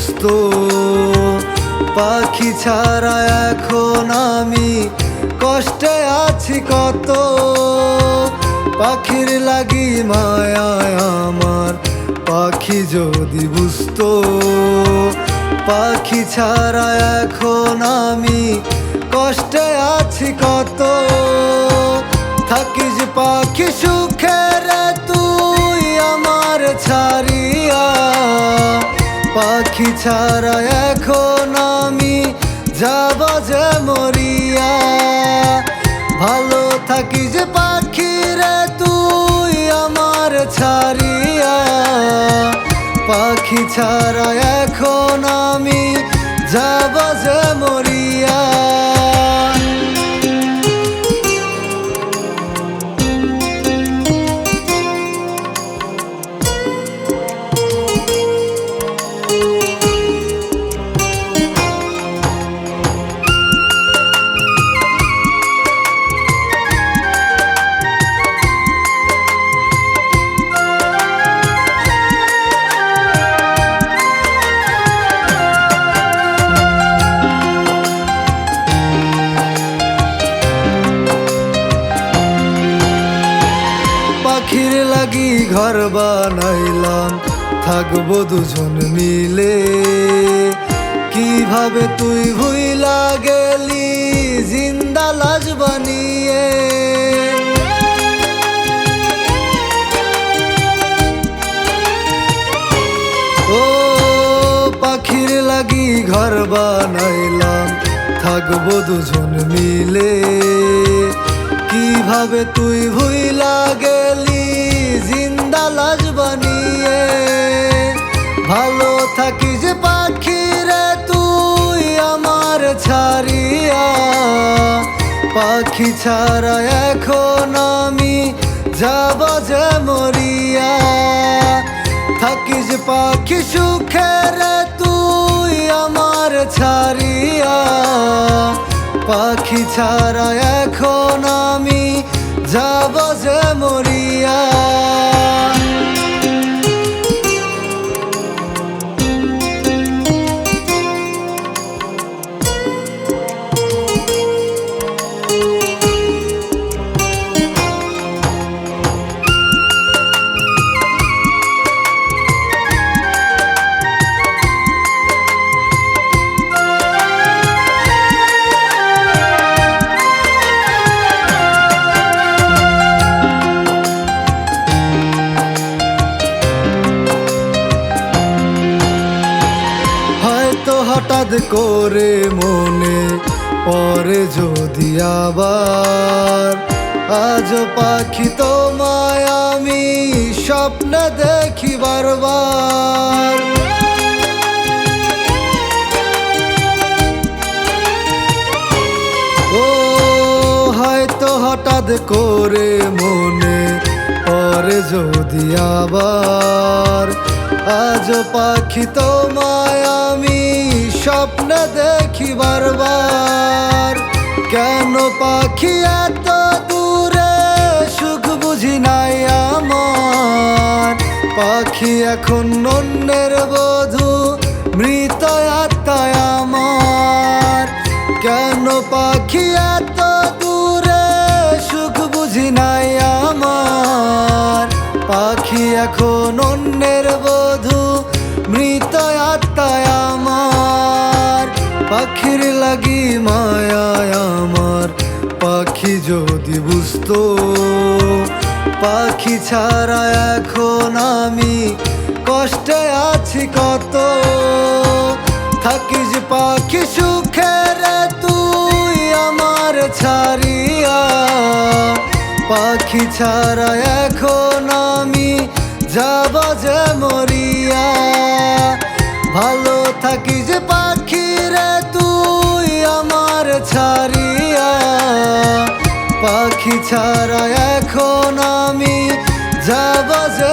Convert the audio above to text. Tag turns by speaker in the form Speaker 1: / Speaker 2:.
Speaker 1: বুঝতো পাখি ছাড়া এখন আমি কষ্টে আছি কত। পাখির লাগি মায়ায় আমার পাখি যদি বুঝতো পাখি ছাড়া এখন আমি কষ্টে আছি কত। থাকিস পাখি সুখে রে তুই আমার ছাড়িয়া, পাখি ছাড়া এখন আমি যাব যে মরিয়া। ভালো থাকিস পাখি রে তুই আমার ছাড়িয়া, পাখি ছাড়া এখন আমি যাব যে মরিয়া। পাখির লাগি ঘর বানাইলাম থাকবো দুজন মিলে, কিভাবে তুই ভুইলা গেলি জিন্দা লাশ বানিয়ে। ও পাখির লাগি ঘর বানাইলাম থাকবো দুজন মিলে, কিভাবে তুই ভুইলা গেলি জিন্দা লাশ বানিয়ে। ভালো থাকিস পাখি রে তুই আমার ছাড়িয়া, পাখি ছাড়া এখন আমি যাব যে মরিয়া। থাকিস পাখি সুখে রে তুই আমার ছাড়িয়া, পাখি ছাড়া এখন আমি যাব যে মরিয়া। হঠাৎ করে মনে পরে যদি আবার, আজ পাখি তোমায় আমি স্বপ্নে দেখি বারবার। ও হয়তো হঠাৎ করে মনে পরে যদি আবার, আজ পাখি তোমায় আমি স্বপ্নে দেখি বারবার। কেন পাখি এত দূরে সুখ বুঝি নাই আমার, পাখি এখন অন্যের বধূ মৃত আত্মায় আমার। কেন পাখি এত দূরে সুখ বুঝি নাই আমার, পাখি এখন অন্যের বধূ মৃত আত্মায় আমার। পাখির লাগি মায়ায় আমার পাখি যদি বুঝতো পাখি ছাড়া এখন আমি কষ্টে আছি কত। থাকিস পাখি সুখে রে তুই আমার ছাড়িয়া, পাখি ছাড়া এখন আমি যাব যে মরিয়া। ভালো থাকিস পাখি রে তুই আমার ছাড়িয়া, পাখি ছাড়া এখন আমি যাব যে